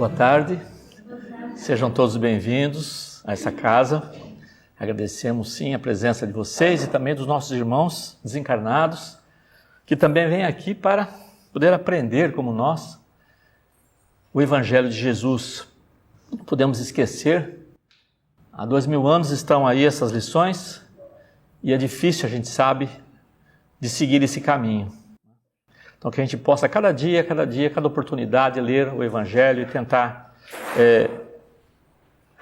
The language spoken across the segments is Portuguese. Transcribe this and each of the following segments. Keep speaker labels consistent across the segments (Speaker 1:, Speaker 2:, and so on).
Speaker 1: Boa tarde, sejam todos bem-vindos a essa casa. Agradecemos sim a presença de vocês e também dos nossos irmãos desencarnados, que também vêm aqui para poder aprender como nós o Evangelho de Jesus. Não podemos esquecer, há 2000 anos estão aí essas lições e é difícil, a gente sabe, de seguir esse caminho. Então que a gente possa cada dia, cada oportunidade ler o Evangelho e tentar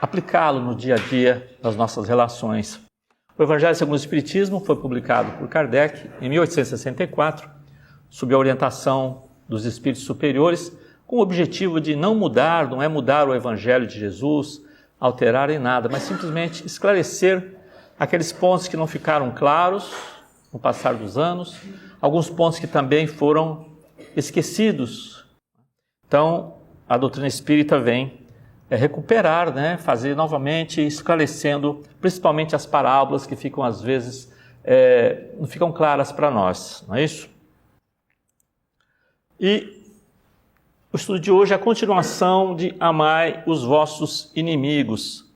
Speaker 1: aplicá-lo no dia a dia das nossas relações. O Evangelho segundo o Espiritismo foi publicado por Kardec em 1864, sob a orientação dos Espíritos Superiores, com o objetivo de não mudar, não é mudar o Evangelho de Jesus, alterar em nada, mas simplesmente esclarecer aqueles pontos que não ficaram claros no passar dos anos, alguns pontos que também foram esquecidos. Então, a doutrina espírita vem recuperar, fazer novamente, esclarecendo, principalmente as parábolas que ficam às vezes, não ficam claras para nós, não é isso? E o estudo de hoje é a continuação de Amai os vossos inimigos.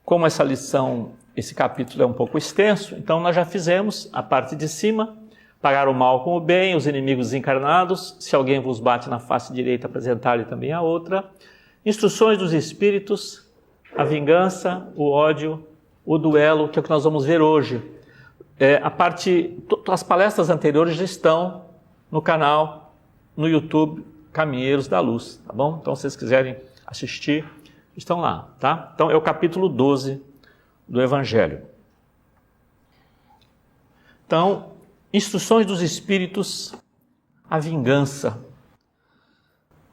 Speaker 1: Como essa lição, esse capítulo é um pouco extenso, então nós já fizemos a parte de cima, pagar o mal com o bem, os inimigos desencarnados, se alguém vos bate na face direita, apresentar-lhe também a outra, instruções dos espíritos, a vingança, o ódio, o duelo, que é o que nós vamos ver hoje. As palestras anteriores já estão no canal, no YouTube, Caminheiros da Luz, tá bom? Então, se vocês quiserem assistir, estão lá, tá? Então, é o capítulo 12 do Evangelho. Então, instruções dos espíritos, a vingança.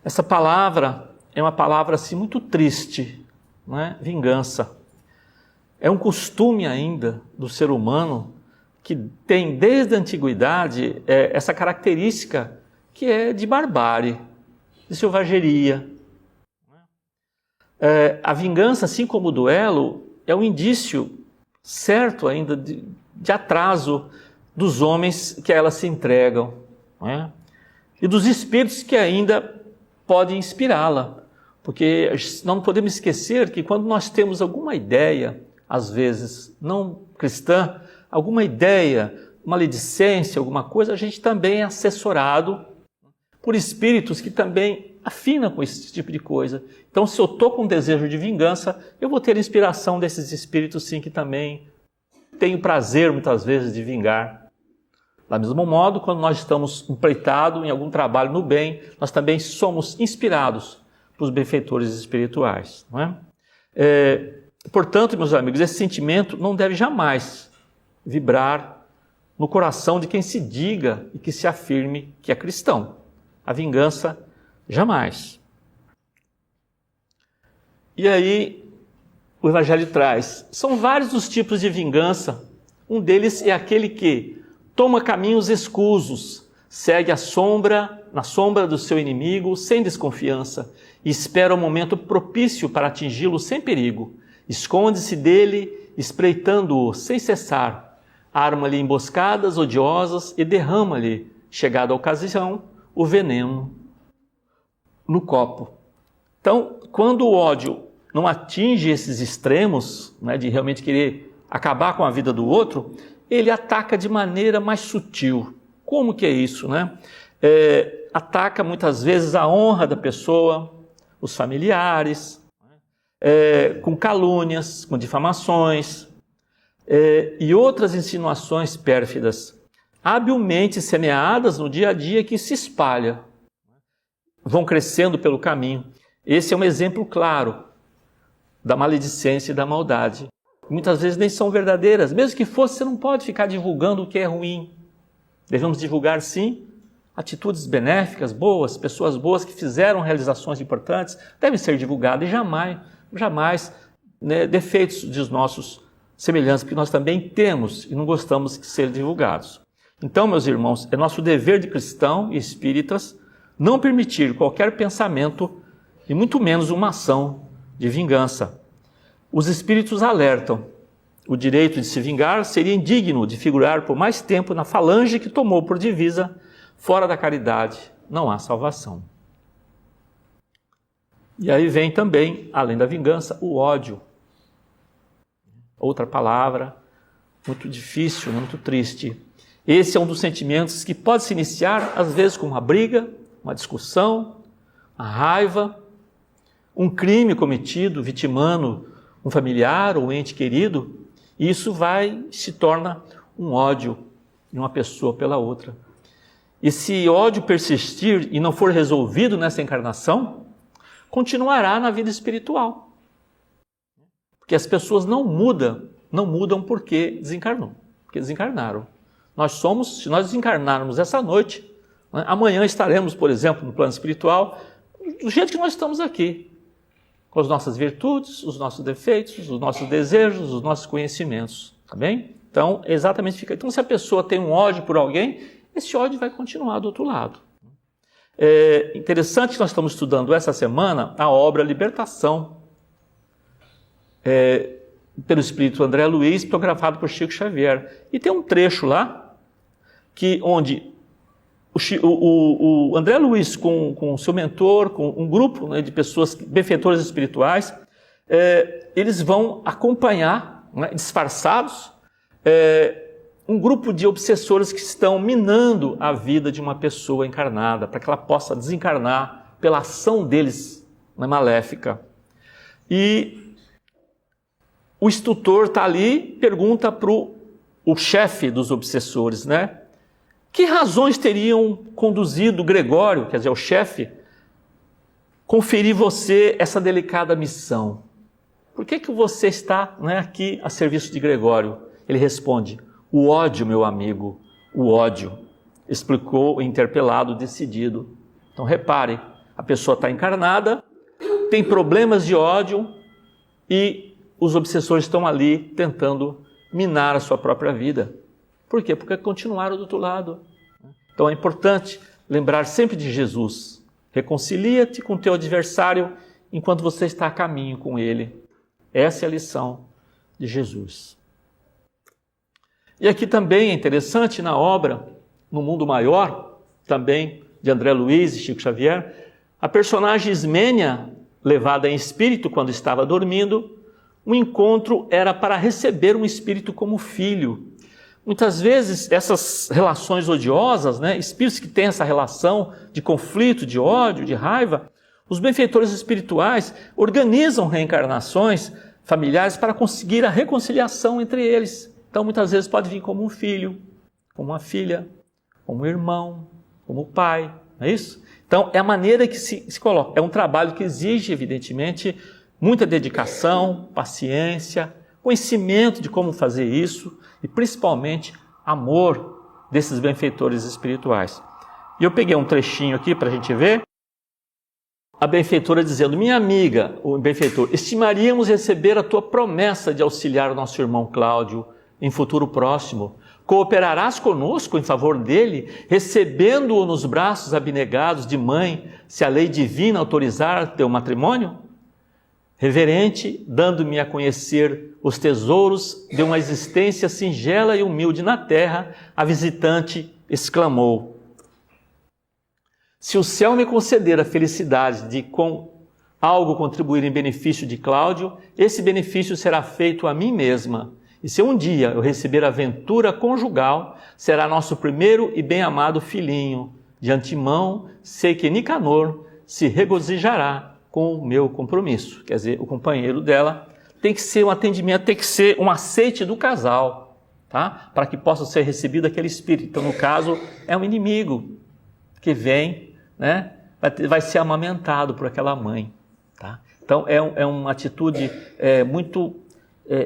Speaker 1: Essa palavra é uma palavra assim muito triste, né? Vingança. É um costume ainda do ser humano que tem desde a antiguidade essa característica que é de barbárie, de selvageria. A vingança, assim como o duelo, é um indício certo ainda de atraso dos homens que a ela se entregam, e dos espíritos que ainda podem inspirá-la. Porque não podemos esquecer que quando nós temos alguma ideia, às vezes não cristã, alguma ideia, maledicência, alguma coisa, a gente também é assessorado por espíritos que também afinam com esse tipo de coisa. Então, se eu estou com desejo de vingança, eu vou ter inspiração desses espíritos, sim, que também têm o prazer, muitas vezes, de vingar. Do mesmo modo, quando nós estamos empreitados em algum trabalho no bem, nós também somos inspirados pelos benfeitores espirituais. Não é? Portanto, meus amigos, esse sentimento não deve jamais vibrar no coração de quem se diga e que se afirme que é cristão. A vingança, jamais. E aí, o Evangelho traz, são vários os tipos de vingança. Um deles é aquele que toma caminhos escusos, segue na sombra do seu inimigo sem desconfiança e espera o momento propício para atingi-lo sem perigo. Esconde-se dele, espreitando-o sem cessar. Arma-lhe emboscadas odiosas e derrama-lhe, chegada a ocasião, o veneno no copo. Então, quando o ódio não atinge esses extremos, de realmente querer acabar com a vida do outro, ele ataca de maneira mais sutil. Como que é isso? Ataca muitas vezes a honra da pessoa, os familiares, com calúnias, com difamações e outras insinuações pérfidas, habilmente semeadas no dia a dia, que se espalha, vão crescendo pelo caminho. Esse é um exemplo claro da maledicência e da maldade. Muitas vezes nem são verdadeiras, mesmo que fosse, você não pode ficar divulgando o que é ruim. Devemos divulgar, sim, atitudes benéficas, boas, pessoas boas que fizeram realizações importantes, devem ser divulgadas, e jamais defeitos dos nossos semelhantes, porque nós também temos e não gostamos de ser divulgados. Então, meus irmãos, é nosso dever de cristão e espíritas não permitir qualquer pensamento e muito menos uma ação de vingança. Os espíritos alertam. O direito de se vingar seria indigno de figurar por mais tempo na falange que tomou por divisa: fora da caridade não há salvação. E aí vem também, além da vingança, o ódio. Outra palavra muito difícil, muito triste. Esse é um dos sentimentos que pode se iniciar, às vezes, com uma briga, uma discussão, a raiva, um crime cometido, vitimando um familiar ou um ente querido, e isso se torna um ódio de uma pessoa pela outra. E se ódio persistir e não for resolvido nessa encarnação, continuará na vida espiritual. Porque as pessoas não mudam porque desencarnaram. Se nós desencarnarmos essa noite, né, amanhã estaremos, por exemplo, no plano espiritual, do jeito que nós estamos aqui, com as nossas virtudes, os nossos defeitos, os nossos desejos, os nossos conhecimentos, tá bem? Então, exatamente fica. Então, se a pessoa tem um ódio por alguém, esse ódio vai continuar do outro lado. É interessante que nós estamos estudando essa semana a obra Libertação, pelo espírito André Luiz, psicografado por Chico Xavier. E tem um trecho lá, onde o André Luiz, com o seu mentor, com um grupo, né, de pessoas, benfeitores espirituais, eles vão acompanhar, né, disfarçados, um grupo de obsessores que estão minando a vida de uma pessoa encarnada, para que ela possa desencarnar pela ação deles, né, maléfica. E o instrutor está ali, pergunta para o chefe dos obsessores, né? Que razões teriam conduzido Gregório, quer dizer, o chefe, conferir você essa delicada missão? Por que você está, né, aqui a serviço de Gregório? Ele responde: o ódio, meu amigo, o ódio, explicou o interpelado decidido. Então repare, a pessoa está encarnada, tem problemas de ódio e os obsessores estão ali tentando minar a sua própria vida. Por quê? Porque continuaram do outro lado. Então é importante lembrar sempre de Jesus. Reconcilia-te com teu adversário enquanto você está a caminho com ele. Essa é a lição de Jesus. E aqui também é interessante, na obra No Mundo Maior, também de André Luiz e Chico Xavier, a personagem Ismênia, levada em espírito quando estava dormindo, o encontro era para receber um espírito como filho. Muitas vezes essas relações odiosas, né, espíritos que têm essa relação de conflito, de ódio, de raiva, os benfeitores espirituais organizam reencarnações familiares para conseguir a reconciliação entre eles. Então muitas vezes pode vir como um filho, como uma filha, como um irmão, como um pai, não é isso? Então é a maneira que se coloca. É um trabalho que exige, evidentemente, muita dedicação, paciência, conhecimento de como fazer isso e, principalmente, amor desses benfeitores espirituais. E eu peguei um trechinho aqui para a gente ver. A benfeitora dizendo: minha amiga, o benfeitor, estimaríamos receber a tua promessa de auxiliar o nosso irmão Cláudio em futuro próximo. Cooperarás conosco em favor dele, recebendo-o nos braços abnegados de mãe, se a lei divina autorizar teu matrimônio? Reverente, dando-me a conhecer os tesouros de uma existência singela e humilde na terra, a visitante exclamou: se o céu me conceder a felicidade de com algo contribuir em benefício de Cláudio, esse benefício será feito a mim mesma. E se um dia eu receber a ventura conjugal, será nosso primeiro e bem-amado filhinho. De antemão, sei que Nicanor se regozijará com o meu compromisso. Quer dizer, o companheiro dela tem que ser um atendimento, tem que ser um aceite do casal, tá? Para que possa ser recebido aquele espírito. Então, no caso, é um inimigo que vem, né? Vai ser amamentado por aquela mãe, tá? Então, é uma atitude muito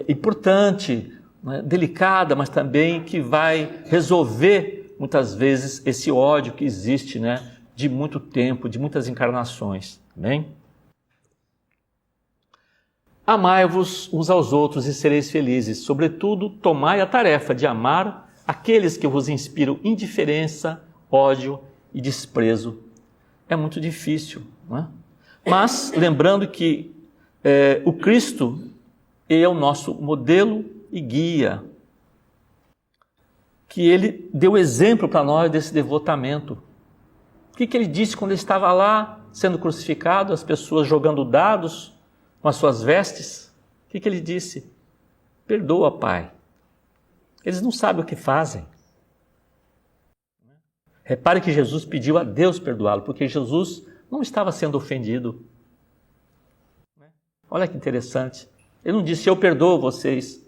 Speaker 1: importante, né? Delicada, mas também que vai resolver, muitas vezes, esse ódio que existe, né? De muito tempo, de muitas encarnações, amém? Amai-vos uns aos outros e sereis felizes. Sobretudo, tomai a tarefa de amar aqueles que vos inspiram indiferença, ódio e desprezo. É muito difícil, não é? Mas, lembrando que o Cristo é o nosso modelo e guia, que ele deu exemplo para nós desse devotamento. O que ele disse quando ele estava lá sendo crucificado, as pessoas jogando dados com as suas vestes, o que ele disse? Perdoa, Pai. Eles não sabem o que fazem. Repare que Jesus pediu a Deus perdoá-lo, porque Jesus não estava sendo ofendido. Olha que interessante. Ele não disse, eu perdoo vocês.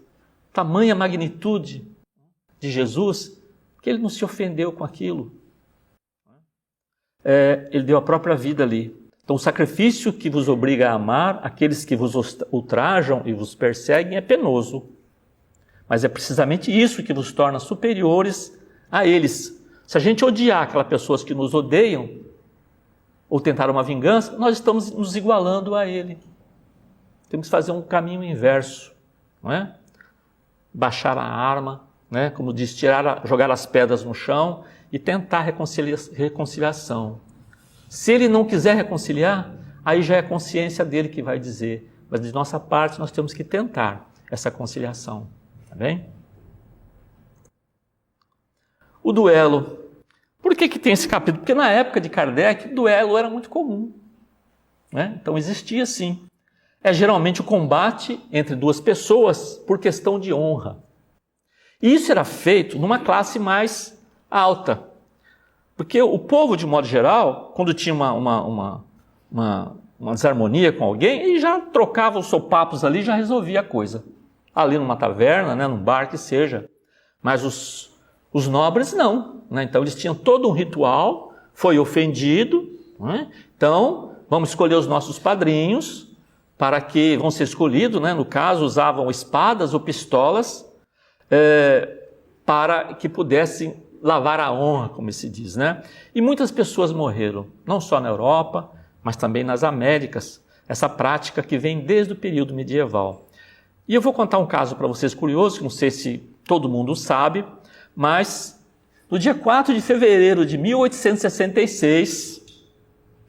Speaker 1: Tamanha magnitude de Jesus, que ele não se ofendeu com aquilo. Ele deu a própria vida ali. Então, o sacrifício que vos obriga a amar aqueles que vos ultrajam e vos perseguem é penoso. Mas é precisamente isso que vos torna superiores a eles. Se a gente odiar aquelas pessoas que nos odeiam, ou tentar uma vingança, nós estamos nos igualando a ele. Temos que fazer um caminho inverso, não é? Baixar a arma, né? Como diz, jogar as pedras no chão e tentar reconciliação. Se ele não quiser reconciliar, aí já é a consciência dele que vai dizer. Mas de nossa parte nós temos que tentar essa conciliação. Tá bem? O duelo. Por que tem esse capítulo? Porque na época de Kardec, o duelo era muito comum. Né? Então existia sim. É geralmente o combate entre duas pessoas por questão de honra. E isso era feito numa classe mais alta. Porque o povo, de modo geral, quando tinha uma desarmonia com alguém, ele já trocava os sopapos ali e já resolvia a coisa. Ali numa taverna, né, num bar que seja. Mas os nobres não. Né? Então eles tinham todo um ritual, foi ofendido. Né? Então vamos escolher os nossos padrinhos, para que vão ser escolhidos, né? No caso usavam espadas ou pistolas, para que pudessem lavar a honra, como se diz, né? E muitas pessoas morreram, não só na Europa, mas também nas Américas, essa prática que vem desde o período medieval. E eu vou contar um caso para vocês curioso, que não sei se todo mundo sabe, mas no dia 4 de fevereiro de 1866,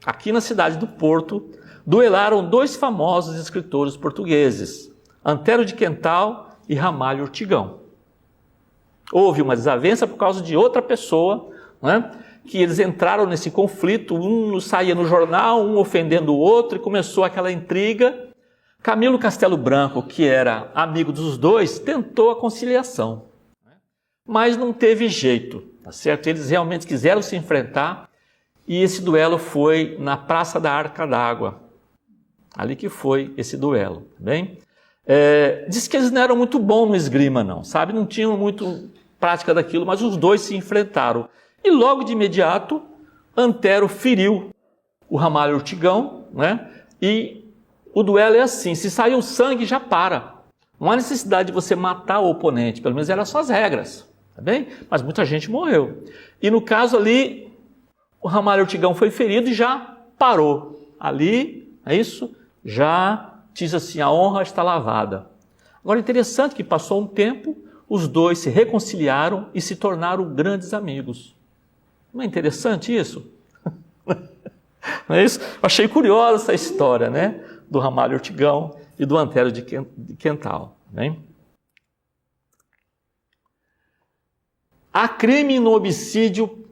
Speaker 1: aqui na cidade do Porto, duelaram dois famosos escritores portugueses, Antero de Quental e Ramalho Ortigão. Houve uma desavença por causa de outra pessoa, né, que eles entraram nesse conflito, um saía no jornal, um ofendendo o outro, e começou aquela intriga. Camilo Castelo Branco, que era amigo dos dois, tentou a conciliação, mas não teve jeito, tá certo? Eles realmente quiseram se enfrentar, e esse duelo foi na Praça da Arca d'Água. Ali que foi esse duelo, tá bem? Diz que eles não eram muito bons no esgrima, não, sabe? Não tinham muito prática daquilo, mas os dois se enfrentaram. E logo de imediato, Antero feriu o Ramalho Ortigão, né? E o duelo é assim, se sair o sangue, já para. Não há necessidade de você matar o oponente, pelo menos eram só as regras, tá bem? Mas muita gente morreu. E no caso ali, o Ramalho Ortigão foi ferido e já parou. Ali, é isso? Já diz assim, a honra está lavada. Agora, interessante que passou um tempo, os dois se reconciliaram e se tornaram grandes amigos. Não é interessante isso? Não é isso? Eu achei curiosa essa história, né? Do Ramalho Ortigão e do Antero de Quental. Né? Há crime no homicídio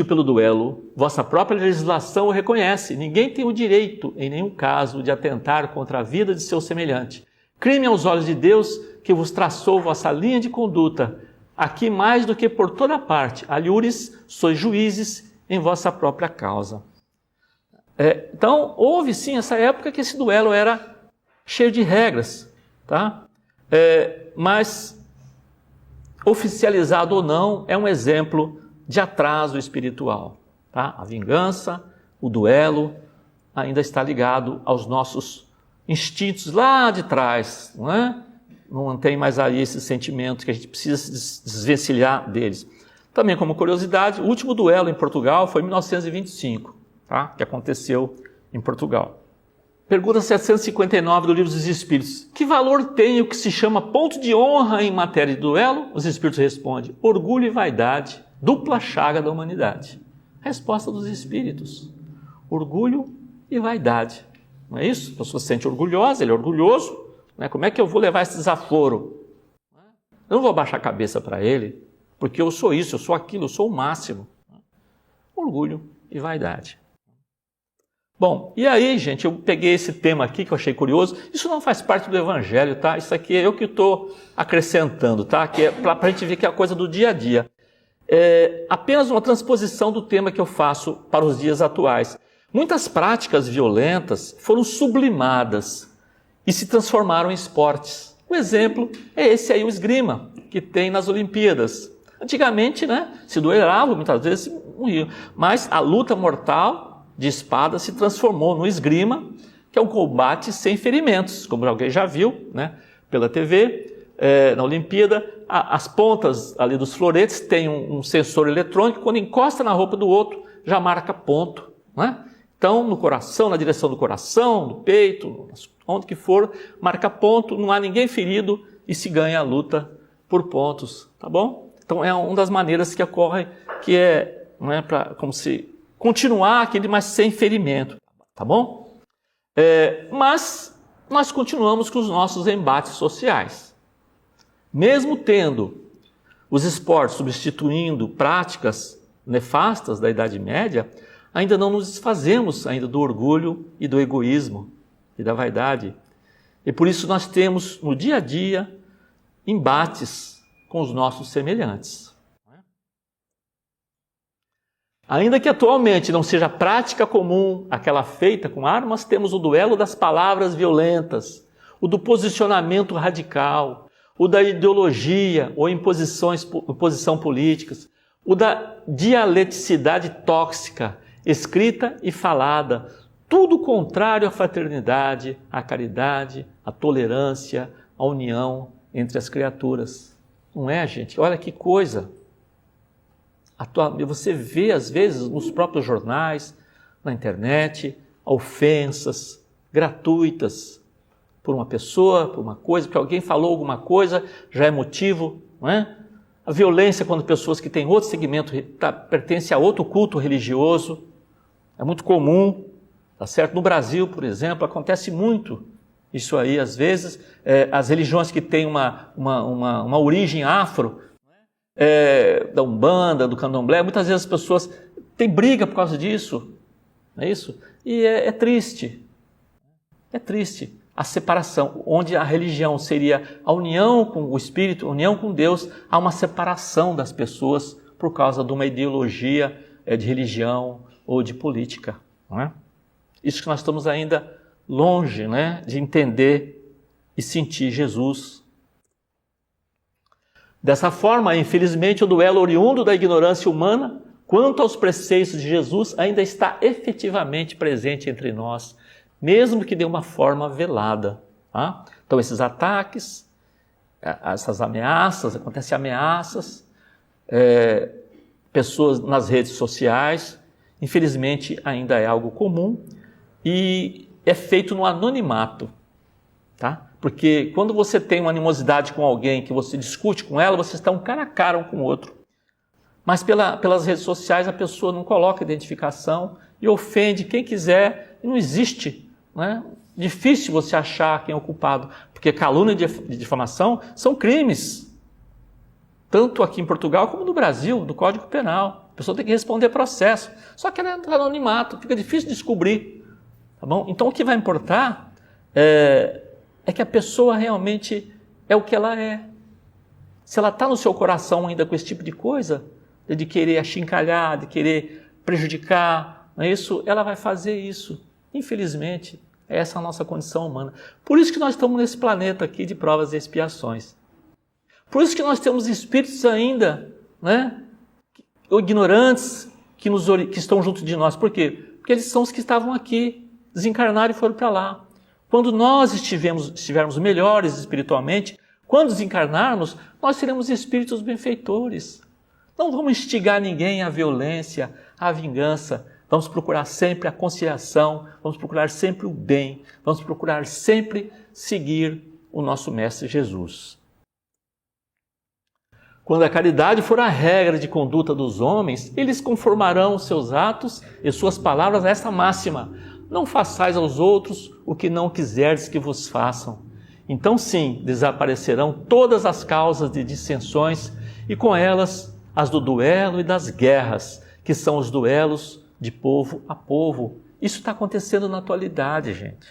Speaker 1: pelo duelo, vossa própria legislação o reconhece. Ninguém tem o direito, em nenhum caso, de atentar contra a vida de seu semelhante. Crime aos olhos de Deus, que vos traçou vossa linha de conduta. Aqui mais do que por toda parte, alhures, sois juízes em vossa própria causa. Então, houve sim essa época que esse duelo era cheio de regras, tá? Mas, oficializado ou não, é um exemplo de atraso espiritual. Tá? A vingança, o duelo, ainda está ligado aos nossos instintos lá de trás. Não é? Não tem mais aí esses sentimentos que a gente precisa se desvencilhar deles. Também como curiosidade, o último duelo em Portugal foi em 1925, tá? Que aconteceu em Portugal. Pergunta 759 do Livro dos Espíritos. Que valor tem o que se chama ponto de honra em matéria de duelo? Os Espíritos respondem, orgulho e vaidade, dupla chaga da humanidade. Resposta dos Espíritos, orgulho e vaidade. Não é isso? A pessoa se sente orgulhosa, ele é orgulhoso. Né? Como é que eu vou levar esse desaforo? Eu não vou baixar a cabeça para ele, porque eu sou isso, eu sou aquilo, eu sou o máximo. Orgulho e vaidade. Bom, e aí, gente, eu peguei esse tema aqui que eu achei curioso. Isso não faz parte do Evangelho, tá? Isso aqui é eu que estou acrescentando, tá? Que é para a gente ver que é a coisa do dia a dia. É apenas uma transposição do tema que eu faço para os dias atuais. Muitas práticas violentas foram sublimadas e se transformaram em esportes. O exemplo é esse aí, o esgrima, que tem nas Olimpíadas. Antigamente, né, se duelavam, muitas vezes morriam, mas a luta mortal de espada se transformou no esgrima, que é um combate sem ferimentos, como alguém já viu, né, pela TV, na Olimpíada. As pontas ali dos floretes têm um sensor eletrônico, quando encosta na roupa do outro, já marca ponto, né? Então, no coração, na direção do coração, do peito, onde que for, marca ponto, não há ninguém ferido e se ganha a luta por pontos, tá bom? Então, é uma das maneiras que ocorre, que não é para como se continuar aquele, mas sem ferimento, tá bom? Mas nós continuamos com os nossos embates sociais. Mesmo tendo os esportes substituindo práticas nefastas da Idade Média, ainda não nos desfazemos ainda do orgulho e do egoísmo e da vaidade. E por isso nós temos no dia a dia embates com os nossos semelhantes. Ainda que atualmente não seja prática comum aquela feita com armas, temos o duelo das palavras violentas, o do posicionamento radical, o da ideologia ou imposição políticas, o da dialeticidade tóxica, escrita e falada, tudo contrário à fraternidade, à caridade, à tolerância, à união entre as criaturas. Não é, gente? Olha que coisa! Você vê, às vezes, nos próprios jornais, na internet, ofensas gratuitas por uma pessoa, por uma coisa, porque alguém falou alguma coisa, já é motivo, não é? A violência quando pessoas que têm outro segmento, pertencem a outro culto religioso, é muito comum, tá certo? No Brasil, por exemplo, acontece muito isso aí, às vezes, as religiões que têm uma origem afro, da Umbanda, do Candomblé, muitas vezes as pessoas têm briga por causa disso, não é isso? E é triste, a separação, onde a religião seria a união com o Espírito, a união com Deus, há uma separação das pessoas por causa de uma ideologia de religião ou de política, não é? Isso que nós estamos ainda longe, né, de entender e sentir Jesus. Dessa forma, infelizmente, o duelo oriundo da ignorância humana quanto aos preceitos de Jesus ainda está efetivamente presente entre nós, mesmo que de uma forma velada. Tá? Então, esses ataques, essas ameaças, acontecem ameaças, pessoas nas redes sociais, infelizmente ainda é algo comum e é feito no anonimato, tá? Porque quando você tem uma animosidade com alguém, que você discute com ela, vocês estão cara a cara um com o outro. Mas pelas redes sociais a pessoa não coloca identificação e ofende quem quiser e não existe, né? Difícil você achar quem é o culpado, porque calúnia e difamação são crimes, tanto aqui em Portugal como no Brasil, do Código Penal. A pessoa tem que responder processo, só que ela entra no anonimato, fica difícil descobrir. Tá bom? Então o que vai importar é que a pessoa realmente é o que ela é. Se ela está no seu coração ainda com esse tipo de coisa, de querer achincalhar, de querer prejudicar, não é isso? Ela vai fazer isso. Infelizmente, essa é a nossa condição humana. Por isso que nós estamos nesse planeta aqui de provas e expiações. Por isso que nós temos espíritos ainda, né, ignorantes, que estão junto de nós. Por quê? Porque eles são os que estavam aqui, desencarnaram e foram para lá. Quando nós estivermos melhores espiritualmente, quando desencarnarmos, nós seremos espíritos benfeitores. Não vamos instigar ninguém à violência, à vingança. Vamos procurar sempre a conciliação, vamos procurar sempre o bem, vamos procurar sempre seguir o nosso Mestre Jesus. Quando a caridade for a regra de conduta dos homens, eles conformarão seus atos e suas palavras a esta máxima: não façais aos outros o que não quiserdes que vos façam. Então sim, desaparecerão todas as causas de dissensões e com elas as do duelo e das guerras, que são os duelos de povo a povo isso está acontecendo na atualidade, gente.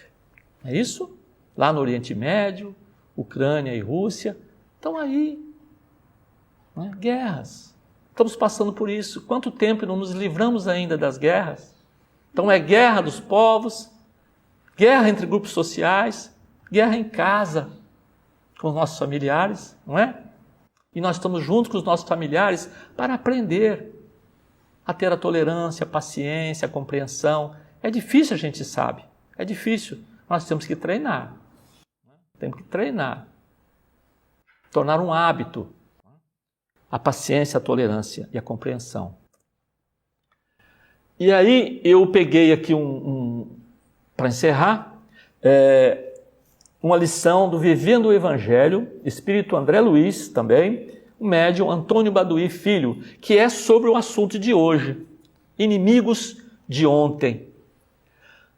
Speaker 1: É isso? Lá no Oriente Médio, Ucrânia e Rússia, estão aí. Né? Guerras. Estamos passando por isso. Quanto tempo não nos livramos ainda das guerras? Então é guerra dos povos, guerra entre grupos sociais, guerra em casa, com os nossos familiares, não é? E nós estamos juntos com os nossos familiares para aprender a ter a tolerância, a paciência, a compreensão. É difícil, a gente sabe. É difícil. Nós temos que treinar. Temos que treinar. Tornar um hábito a paciência, a tolerância e a compreensão. E aí eu peguei aqui para encerrar, uma lição do Vivendo o Evangelho, Espírito André Luiz também, o médium Antônio Baduí Filho, que é sobre o assunto de hoje, inimigos de ontem.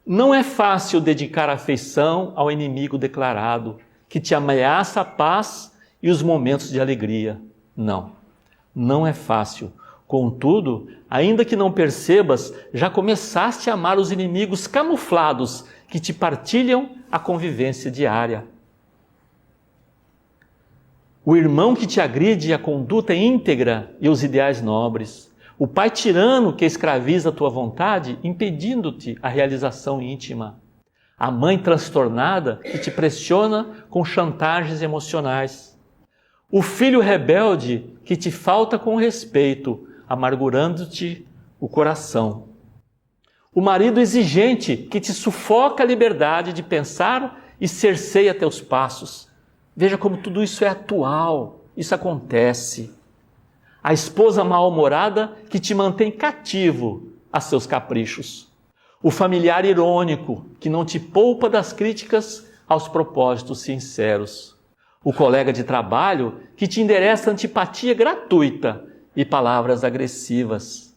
Speaker 1: Não é fácil dedicar afeição ao inimigo declarado, que te ameaça a paz e os momentos de alegria. Não é fácil. Contudo, ainda que não percebas, já começaste a amar os inimigos camuflados que te partilham a convivência diária. O irmão que te agride a conduta íntegra e os ideais nobres. O pai tirano que escraviza a tua vontade, impedindo-te a realização íntima. A mãe transtornada que te pressiona com chantagens emocionais. O filho rebelde que te falta com respeito, amargurando-te o coração. O marido exigente que te sufoca a liberdade de pensar e cerceia teus passos. Veja como tudo isso é atual, isso acontece. A esposa mal-humorada que te mantém cativo a seus caprichos. O familiar irônico que não te poupa das críticas aos propósitos sinceros. O colega de trabalho que te endereça antipatia gratuita e palavras agressivas.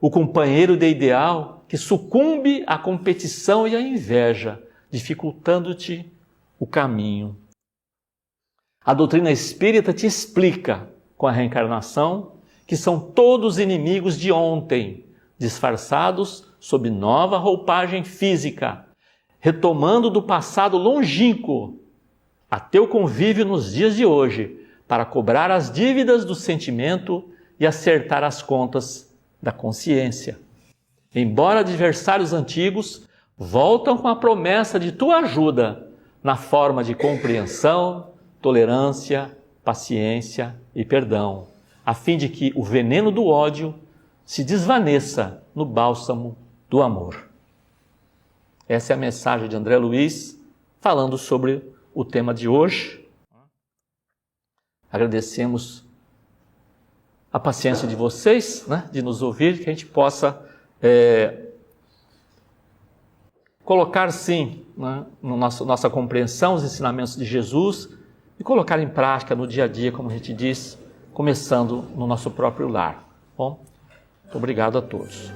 Speaker 1: O companheiro de ideal que sucumbe à competição e à inveja, dificultando-te o caminho. A doutrina espírita te explica, com a reencarnação, que são todos inimigos de ontem, disfarçados sob nova roupagem física, retomando do passado longínquo a teu convívio nos dias de hoje, para cobrar as dívidas do sentimento e acertar as contas da consciência. Embora adversários antigos, voltam com a promessa de tua ajuda na forma de compreensão, tolerância, paciência e perdão, a fim de que o veneno do ódio se desvaneça no bálsamo do amor. Essa é a mensagem de André Luiz, falando sobre o tema de hoje. Agradecemos a paciência de vocês, né, de nos ouvir, que a gente possa colocar, sim, né, nossa compreensão, os ensinamentos de Jesus e colocar em prática no dia a dia, como a gente diz, começando no nosso próprio lar. Bom, muito obrigado a todos.